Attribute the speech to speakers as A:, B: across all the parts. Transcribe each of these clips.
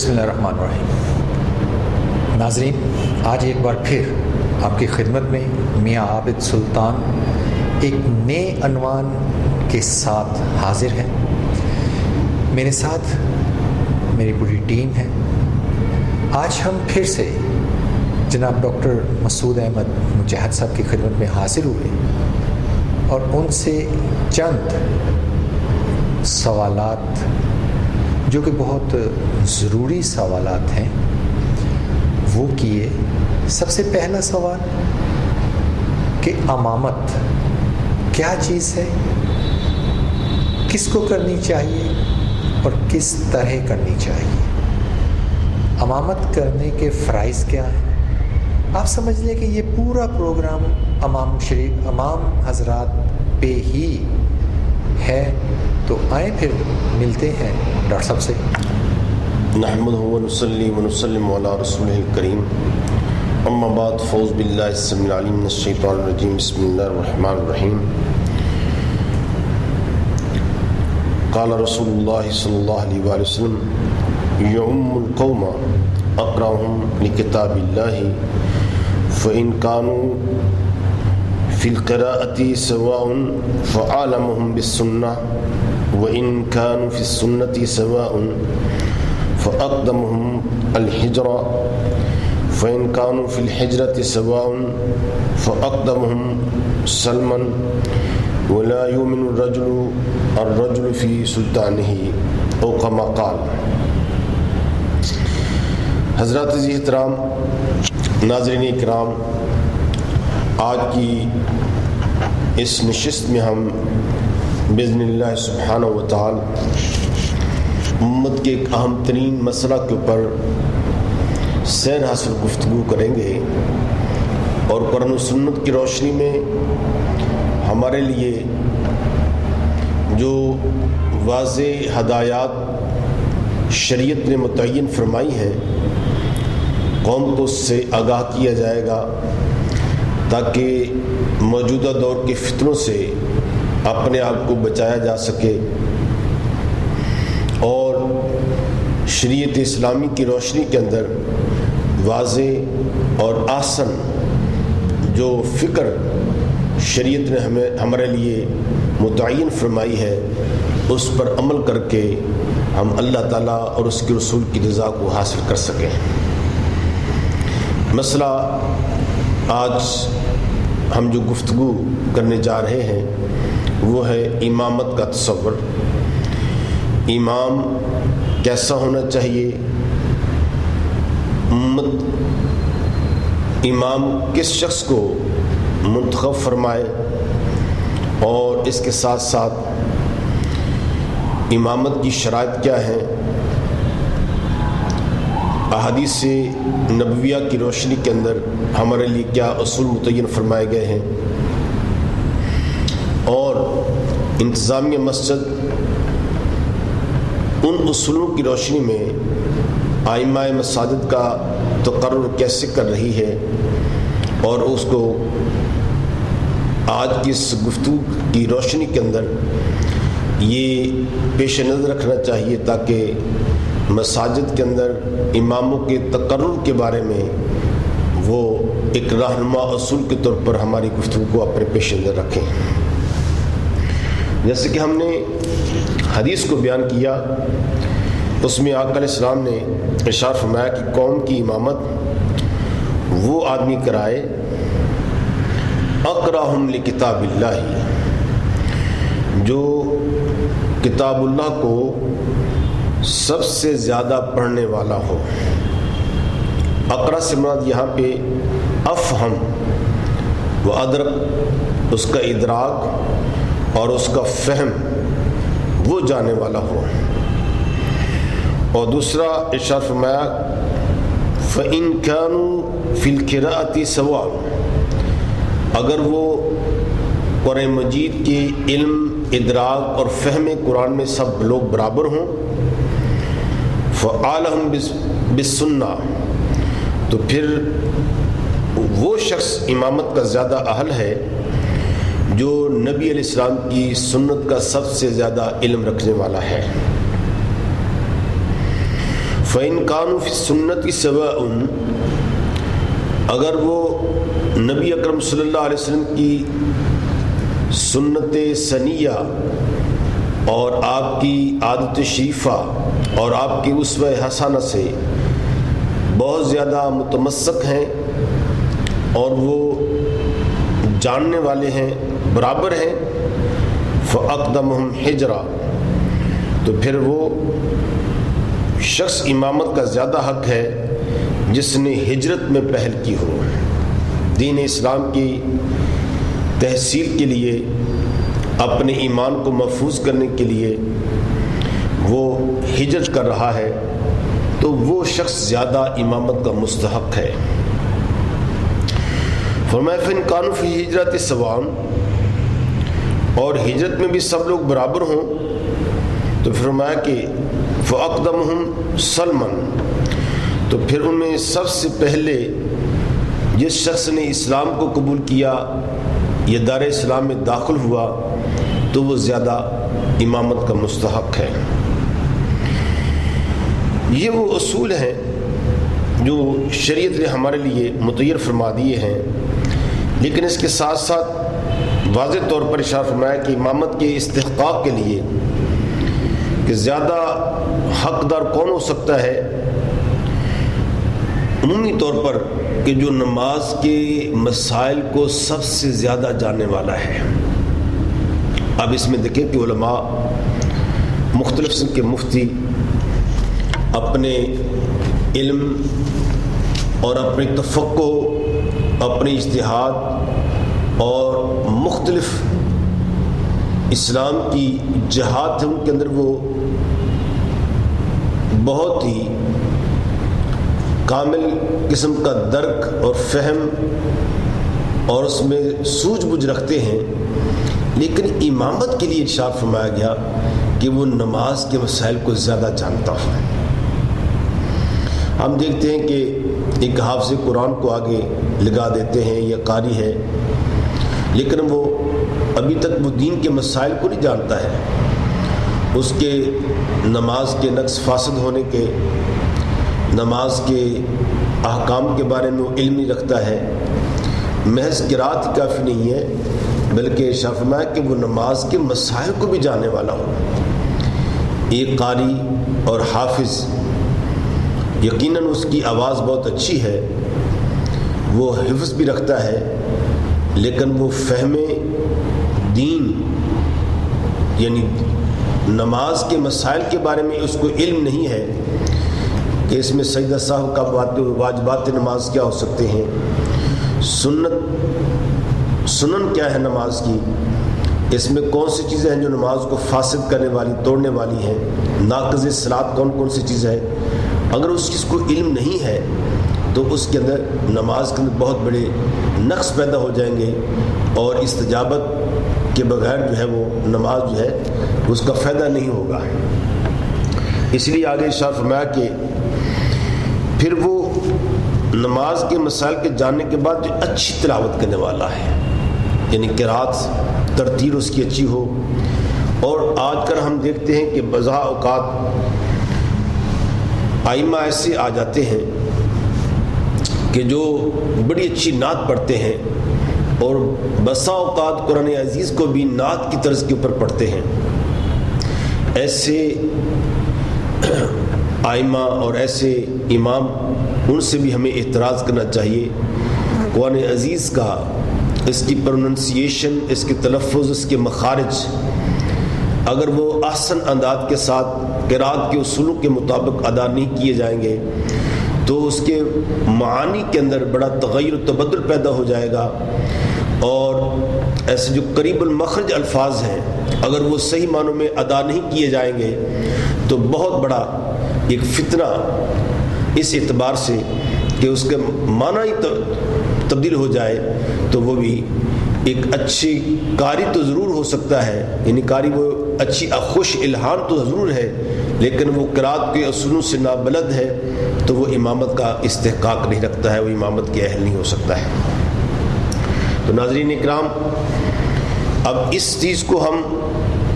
A: بسم اللہ الرحمن الرحیم۔ ناظرین، آج ایک بار پھر آپ کی خدمت میں میاں عابد سلطان ایک نئے عنوان کے ساتھ حاضر ہیں۔ میرے ساتھ میری پوری ٹیم ہے۔ آج ہم پھر سے جناب ڈاکٹر مسعود احمد مجاہد صاحب کی خدمت میں حاضر ہوئے اور ان سے چند سوالات جو کہ بہت ضروری سوالات ہیں وہ کیے۔ سب سے پہلا سوال کہ امامت کیا چیز ہے، کس کو کرنی چاہیے اور کس طرح کرنی چاہیے، امامت کرنے کے فرائض کیا ہیں۔ آپ سمجھ لیں کہ یہ پورا پروگرام امام حضرات پہ ہی ہے، تو آئیں پھر ملتے ہیں ڈاکٹر صاحب سے۔
B: نحمدہ ونصلی ونسلم علی رسولہ الکریم، اما بعد، فاعوذ باللہ السمیع العلیم من الشیطان الرجیم، بسم اللہ الرحمن الرحیم۔ قال رسول اللہ صلی اللہ علیہ وآلہ وسلم یعم القوم اقرأهم لکتاب اللہ فإن كانوا في القراءة سواء فعالمهم بالسنة وإن كانوا في السنة سواء فأقدمهم الحجرة فإن كانوا في الحجرة سواء فأقدمهم سلما ولا يؤمن الرجل في سلطانه أو كما قال۔ حضرات عزیز احترام، ناظرین اکرام، آج کی اس نشست میں ہم باذن اللہ سبحانہ و تعالی امت کے ایک اہم ترین مسئلہ کے اوپر سیر حاصل گفتگو کریں گے، اور قرآن و سنت کی روشنی میں ہمارے لیے جو واضح ہدایات شریعت نے متعین فرمائی ہیں، قوم کو اس سے آگاہ کیا جائے گا تاکہ موجودہ دور کے فتنوں سے اپنے آپ کو بچایا جا سکے، اور شریعت اسلامی کی روشنی کے اندر واضح اور آسن جو فکر شریعت نے ہمارے لیے متعین فرمائی ہے، اس پر عمل کر کے ہم اللہ تعالیٰ اور اس کے رسول کی رضا کو حاصل کر سکیں۔ مسئلہ آج ہم جو گفتگو کرنے جا رہے ہیں وہ ہے امامت کا تصور۔ امام کیسا ہونا چاہیے، امام کس شخص کو منتخب فرمائے، اور اس کے ساتھ ساتھ امامت کی شرائط کیا ہیں، احادیث نبویہ کی روشنی کے اندر ہمارے لیے کیا اصول متعین فرمائے گئے ہیں، اور انتظامیہ مسجد ان اصولوں کی روشنی میں ائمہ مساجد کا تقرر کیسے کر رہی ہے، اور اس کو آج کی اس گفتگو کی روشنی کے اندر یہ پیش نظر رکھنا چاہیے تاکہ مساجد کے اندر اماموں کے تقرر کے بارے میں وہ ایک رہنما اصول کے طور پر ہماری گفتگو کو اپنے پیش نظر رکھیں۔ جیسے کہ ہم نے حدیث کو بیان کیا، اس میں آقا علیہ السلام نے ارشاد فرمایا کہ قوم کی امامت وہ آدمی کرائے اقرأہم لکتاب اللہ، جو کتاب اللہ کو سب سے زیادہ پڑھنے والا ہو۔ اقرأ سے مراد یہاں پہ افہم و ادرک، اس کا ادراک اور اس کا فہم وہ جانے والا ہو۔ اور دوسرا ارشاد فرمایا فَإِن كَانُوا فِي الْقِرَاءَةِ سَوَاءٌ، اگر وہ قرآن مجید کے علم، ادراک اور فہم قرآن میں سب لوگ برابر ہوں، فَعَالَهُمْ بِالسُّنَّةِ، تو پھر وہ شخص امامت کا زیادہ اہل ہے جو نبی علیہ السلام کی سنت کا سب سے زیادہ علم رکھنے والا ہے۔ فَإِن كَانُوا فِي السُّنَّةِ سَوَاءٌ، اگر وہ نبی اکرم صلی اللہ علیہ وسلم کی سنت سنیہ اور آپ کی عادت شریفہ اور آپ کی اسوہ حسنہ سے بہت زیادہ متمسک ہیں اور وہ جاننے والے ہیں، برابر ہیں، فَأَقْدَمُهُمْ حِجْرًا، تو پھر وہ شخص امامت کا زیادہ حق ہے جس نے ہجرت میں پہل کی ہو، دین اسلام کی تحصیل کے لیے، اپنے ایمان کو محفوظ کرنے کے لیے وہ ہجرت کر رہا ہے، تو وہ شخص زیادہ امامت کا مستحق ہے۔ فرمایا فَإِن كَانُوا فِي الْهِجْرَةِ سَوَاءٌ، اور ہجرت میں بھی سب لوگ برابر ہوں، تو فرمایا کہ فَأَقْدَمُهُمْ سَلْمًا، تو پھر ان میں سب سے پہلے جس شخص نے اسلام کو قبول کیا یا دار اسلام میں داخل ہوا تو وہ زیادہ امامت کا مستحق ہے۔ یہ وہ اصول ہیں جو شریعت نے ہمارے لیے متعین فرما دیے ہیں، لیکن اس کے ساتھ ساتھ واضح طور پر ارشاد فرمایا کہ امامت کے استحقاق کے لیے کہ زیادہ حقدار کون ہو سکتا ہے، عمومی طور پر کہ جو نماز کے مسائل کو سب سے زیادہ جاننے والا ہے۔ اب اس میں دیکھیں کہ علماء مختلف قسم کے مفتی اپنے علم اور اپنی تفقہ، اپنی اجتہاد اور مختلف اسلام کی جہات ہیں ان کے اندر وہ بہت ہی کامل قسم کا درک اور فہم اور اس میں سوجھ بوجھ رکھتے ہیں، لیکن امامت کے لیے ارشاد فرمایا گیا کہ وہ نماز کے مسائل کو زیادہ جانتا ہے۔ ہم دیکھتے ہیں کہ ایک حافظ قرآن کو آگے لگا دیتے ہیں یا قاری ہے، لیکن وہ ابھی تک وہ دین کے مسائل کو نہیں جانتا ہے، اس کے نماز کے نقص فاسد ہونے کے، نماز کے احکام کے بارے میں وہ علم نہیں رکھتا ہے، محض قرات ہی کافی نہیں ہے بلکہ ارشاد فرمایا کہ وہ نماز کے مسائل کو بھی جاننے والا ہو۔ ایک قاری اور حافظ یقیناً اس کی آواز بہت اچھی ہے، وہ حفظ بھی رکھتا ہے، لیکن وہ فہم دین یعنی نماز کے مسائل کے بارے میں اس کو علم نہیں ہے کہ اس میں سجدہ سہو کا واجبات نماز کیا ہو سکتے ہیں، سنن کیا ہے نماز کی، اس میں کون سی چیزیں ہیں جو نماز کو فاسد کرنے والی، توڑنے والی ہیں، ناقض صلاۃ کون کون سی چیز ہے۔ اگر اس چیز کو علم نہیں ہے تو اس کے اندر نماز کے اندر بہت بڑے نقص پیدا ہو جائیں گے اور استجابت کے بغیر جو ہے وہ نماز جو ہے اس کا فائدہ نہیں ہوگا۔ اس لیے آگے ارشاد فرمایا کہ پھر وہ نماز کے مسائل کے جاننے کے بعد جو اچھی تلاوت کرنے والا ہے، یعنی قرات ترتیل اس کی اچھی ہو۔ اور آج کل ہم دیکھتے ہیں کہ بزا اوقات ائمہ ایسے آ جاتے ہیں کہ جو بڑی اچھی نعت پڑھتے ہیں اور بسا اوقات قرآن عزیز کو بھی نعت کی طرز کے اوپر پڑھتے ہیں۔ ایسے ائمہ اور ایسے امام، ان سے بھی ہمیں اعتراض کرنا چاہیے۔ قرآن عزیز کا اس کی پروننسیشن، اس کے تلفظ، اس کے مخارج اگر وہ احسن انداز کے ساتھ قرات کے اصولوں کے مطابق ادا نہیں کیے جائیں گے تو اس کے معانی کے اندر بڑا تغیر و تبدل پیدا ہو جائے گا، اور ایسے جو قریب المخرج الفاظ ہیں اگر وہ صحیح معنوں میں ادا نہیں کیے جائیں گے تو بہت بڑا ایک فتنہ اس اعتبار سے کہ اس کے معنی ہی تبدیل ہو جائے، تو وہ بھی ایک اچھی قاری تو ضرور ہو سکتا ہے، یعنی قاری وہ اچھی خوش الہان تو ضرور ہے، لیکن وہ قرات کے اصولوں سے نابلد ہے تو وہ امامت کا استحقاق نہیں رکھتا ہے، وہ امامت کے اہل نہیں ہو سکتا ہے۔ تو ناظرین اکرام، اب اس چیز کو ہم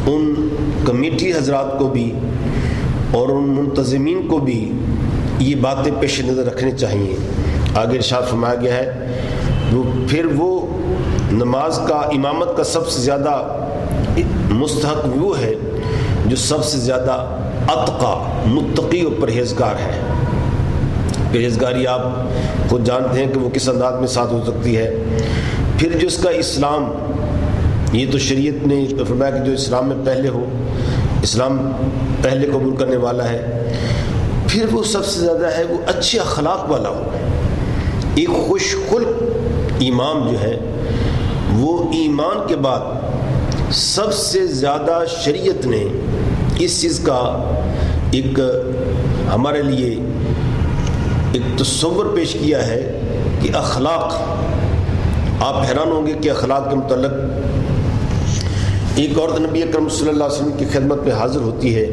B: ان کمیٹی حضرات کو بھی اور ان منتظمین کو بھی یہ باتیں پیش نظر رکھنی چاہیے. آگے ارشاد فرمایا گیا ہے پھر وہ نماز کا امامت کا سب سے زیادہ مستحق وہ ہے جو سب سے زیادہ اتقا متقی اور پرہیزگار ہے. پرہیزگاری آپ خود جانتے ہیں کہ وہ کس انداز میں ساتھ ہو سکتی ہے. پھر جو اس کا اسلام، یہ تو شریعت نے فرمایا کہ جو اسلام میں پہلے ہو، اسلام پہلے قبول کرنے والا ہے. پھر وہ سب سے زیادہ ہے وہ اچھے اخلاق والا ہو. ایک خوش خلق امام جو ہے وہ ایمان کے بعد سب سے زیادہ شریعت نے اس چیز کا ایک ہمارے لیے ایک تصور پیش کیا ہے کہ اخلاق، آپ حیران ہوں گے کہ اخلاق کے متعلق ایک عورت نبی اکرم صلی اللہ علیہ وسلم کی خدمت میں حاضر ہوتی ہے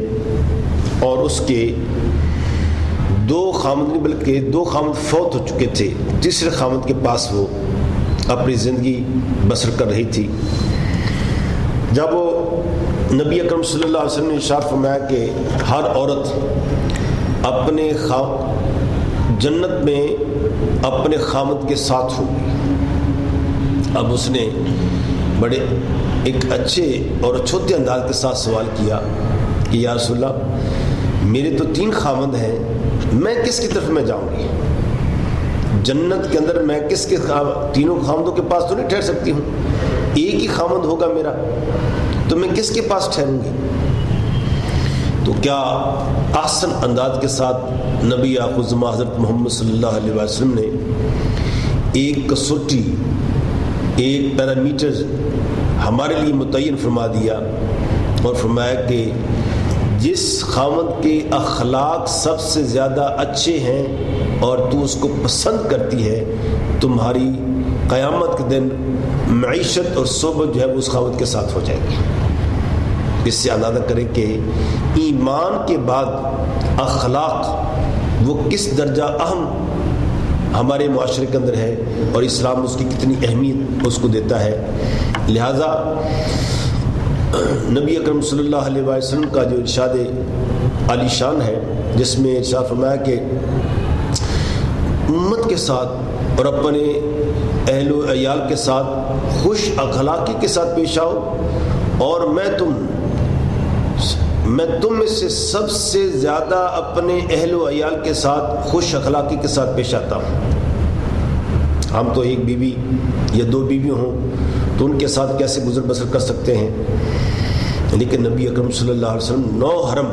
B: اور اس کے دو خامد فوت ہو چکے تھے. تیسرے خامد کے پاس وہ اپنی زندگی بسر کر رہی تھی. جب وہ نبی اکرم صلی اللہ علیہ وسلم نے ارشاد فرمایا کہ ہر عورت اپنے جنت میں اپنے خامد کے ساتھ ہوگی. اب اس نے بڑے ایک اچھے اور چھوٹے انداز کے ساتھ سوال کیا کہ یا رسول اللہ، میرے تو 3 خامد ہیں، میں کس کی طرف میں جاؤں گی؟ جنت کے اندر میں کس کے تینوں خامدوں کے پاس تو نہیں ٹھہر سکتی ہوں. ایک ہی خامد ہوگا میرا، تو میں کس کے پاس ٹھہروں گی؟ تو کیا احسن انداز کے ساتھ نبی آخر حضرت محمد صلی اللہ علیہ وسلم نے ایک کسوٹی، ایک پیرامیٹر ہمارے لیے متعین فرما دیا اور فرمایا کہ جس خامد کے اخلاق سب سے زیادہ اچھے ہیں اور تو اس کو پسند کرتی ہے، تمہاری قیامت کے دن معیشت اور صحبت جو ہے وہ اس خامد کے ساتھ ہو جائے گی. اس سے اندازہ کریں کہ ایمان کے بعد اخلاق وہ کس درجہ اہم ہمارے معاشرے کے اندر ہے اور اسلام اس کی کتنی اہمیت اس کو دیتا ہے. لہذا نبی اکرم صلی اللہ علیہ وسلم کا جو ارشاد عالی شان ہے، جس میں ارشاد فرمایا کہ امت کے ساتھ اور اپنے اہل و عیال کے ساتھ خوش اخلاقی کے ساتھ پیش آؤ، اور میں تم میں سے سب سے زیادہ اپنے اہل و عیال کے ساتھ خوش اخلاقی کے ساتھ پیش آتا ہوں. ہم تو ایک بیوی یا 2 بیوی ہوں تو ان کے ساتھ کیسے گزر بسر کر سکتے ہیں، لیکن نبی اکرم صلی اللہ علیہ وسلم 9 حرم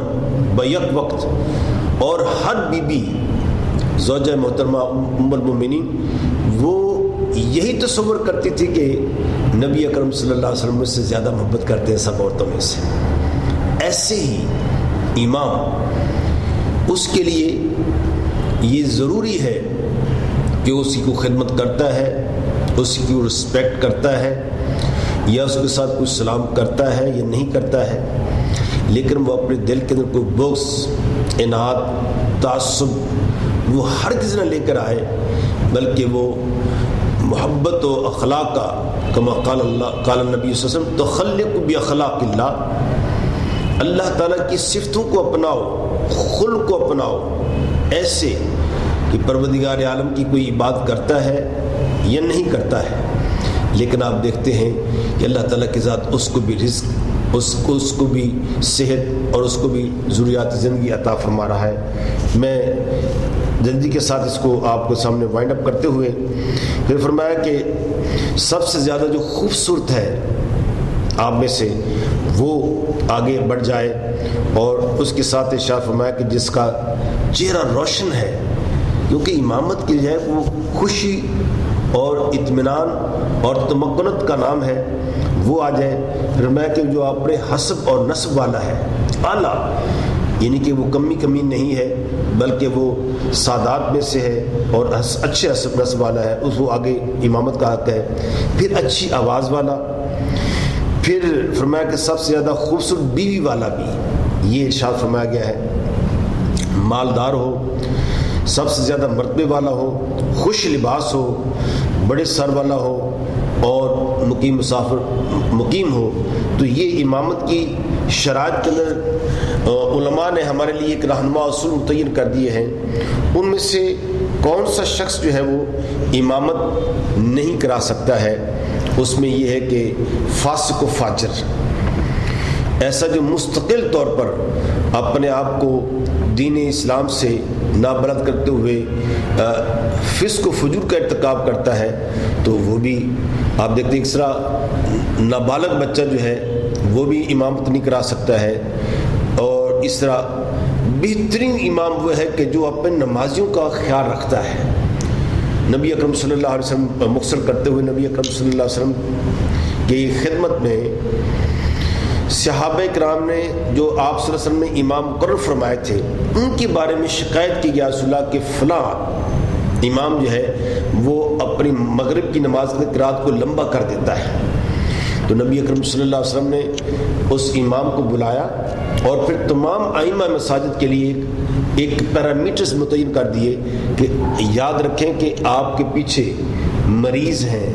B: بیک وقت، اور ہر بیوی زوجہ محترمہ ام المؤمنین وہ یہی تصور کرتی تھی کہ نبی اکرم صلی اللہ علیہ وسلم سے زیادہ محبت کرتے ہیں سب عورتوں میں سے. ایسے ہی امام، اس کے لیے یہ ضروری ہے کہ اسی کو خدمت کرتا ہے، اسی کی رسپیکٹ کرتا ہے، یا اس کے ساتھ کچھ سلام کرتا ہے یا نہیں کرتا ہے، لیکن وہ اپنے دل کے اندر کوئی بغض، اناد، تعصب وہ ہرگز نہ لے کر آئے، بلکہ وہ محبت و اخلاق کا، کما قال نبی صلی اللہ علیہ وسلم تخلق باخلاق اللہ تعالیٰ کی صفتوں کو اپناؤ، خلق کو اپناؤ، ایسے کہ پروردگار عالم کی کوئی بات کرتا ہے یا نہیں کرتا ہے، لیکن آپ دیکھتے ہیں کہ اللہ تعالیٰ کی ذات اس کو بھی رزق، اس کو بھی صحت اور اس کو بھی ضروریات زندگی عطا فرما رہا ہے. میں جلدی کے ساتھ اس کو آپ کو سامنے وائنڈ اپ کرتے ہوئے پھر فرمایا کہ سب سے زیادہ جو خوبصورت ہے آپ میں سے وہ آگے بڑھ جائے، اور اس کے ساتھ ارشاد فرمایا کہ جس کا چہرہ روشن ہے، کیونکہ امامت کی جو ہے وہ خوشی اور اطمینان اور تمکنت کا نام ہے، وہ آ جائے. فرمایا کہ جو اپنے حسب اور نسب والا ہے، اعلیٰ، یعنی کہ وہ کمی نہیں ہے بلکہ وہ سادات میں سے ہے اور اچھے حسب نسب والا ہے، اس کو آگے امامت کا حق ہے. پھر اچھی آواز والا، پھر فرمایا کہ سب سے زیادہ خوبصورت بیوی والا بھی، یہ ارشاد فرمایا گیا ہے. مالدار ہو، سب سے زیادہ مرتبے والا ہو، خوش لباس ہو، بڑے سر والا ہو، اور مقیم مسافر مقیم ہو. تو یہ امامت کی شرائط کے اندر علماء نے ہمارے لیے ایک رہنما اصول متعین کر دیے ہیں، ان میں سے کون سا شخص جو ہے وہ امامت نہیں کرا سکتا ہے، اس میں یہ ہے کہ فاسق و فاجر، ایسا جو مستقل طور پر اپنے آپ کو دین اسلام سے نابلد کرتے ہوئے فسق و فجور کا ارتکاب کرتا ہے، تو وہ بھی آپ دیکھتے ہیں اس طرح نابالغ بچہ جو ہے وہ بھی امامت نہیں کرا سکتا ہے۔ اور اس طرح بہترین امام وہ ہے کہ جو اپنے نمازیوں کا خیال رکھتا ہے۔ نبی اکرم صلی اللہ علیہ وسلم مختصر کرتے ہوئے نبی اکرم صلی اللہ علیہ وسلم کی خدمت میں صحابہ کرام نے جو آپ صلی اللہ علیہ وسلم نے امام مقرر فرمائے تھے، ان کے بارے میں شکایت کی گیا رسول اللہ کہ فلاں امام جو ہے وہ اپنی مغرب کی نماز کی قرات کو لمبا کر دیتا ہے۔ تو نبی اکرم صلی اللہ علیہ وسلم نے اس امام کو بلایا اور پھر تمام ائمہ مساجد کے لیے ایک پیرامیٹرز متعین کر دیے کہ یاد رکھیں کہ آپ کے پیچھے مریض ہیں،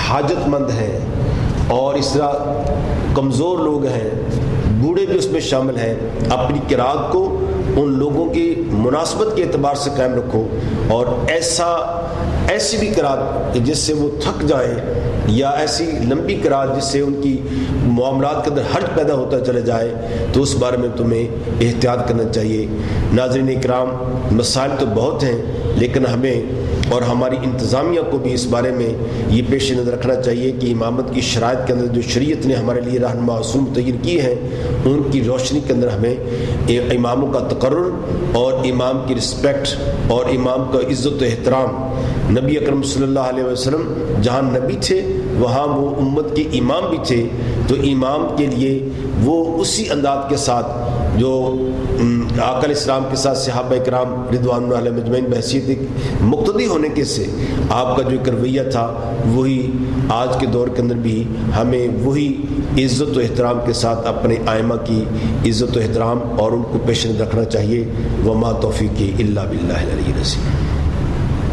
B: حاجت مند ہیں، اور اس طرح کمزور لوگ ہیں، بوڑھے بھی اس میں شامل ہیں۔ اپنی قرات کو ان لوگوں کی مناسبت کے اعتبار سے قائم رکھو، اور ایسی بھی قرات جس سے وہ تھک جائیں، یا ایسی لمبی قرات جس سے ان کی معاملات کے اندر حرج پیدا ہوتا چلے جائے، تو اس بارے میں تمہیں احتیاط کرنا چاہیے۔ ناظرین اکرام، مسائل تو بہت ہیں، لیکن ہمیں اور ہماری انتظامیہ کو بھی اس بارے میں یہ پیش نظر رکھنا چاہیے کہ امامت کی شرائط کے اندر جو شریعت نے ہمارے لیے رہنما اصول متعین کی ہیں، ان کی روشنی کے اندر ہمیں اماموں کا تقرر اور امام کی رسپیکٹ اور امام کا عزت و احترام۔ نبی اکرم صلی اللہ علیہ وسلم جہاں نبی تھے وہاں وہ امت کے امام بھی تھے، تو امام کے لیے وہ اسی انداز کے ساتھ جو آقا علیہ السلام کے ساتھ صحابہ کرام رضوان اللہ علیہم اجمعین بحیثیت ایک مقتدی ہونے کے سے آپ کا جو ایک رویہ تھا، وہی آج کے دور کے اندر بھی ہمیں وہی عزت و احترام کے ساتھ اپنے ائمہ کی عزت و احترام اور ان کو پیش نظر رکھنا چاہیے۔ وما توفیقی الا باللہ العلی العظیم۔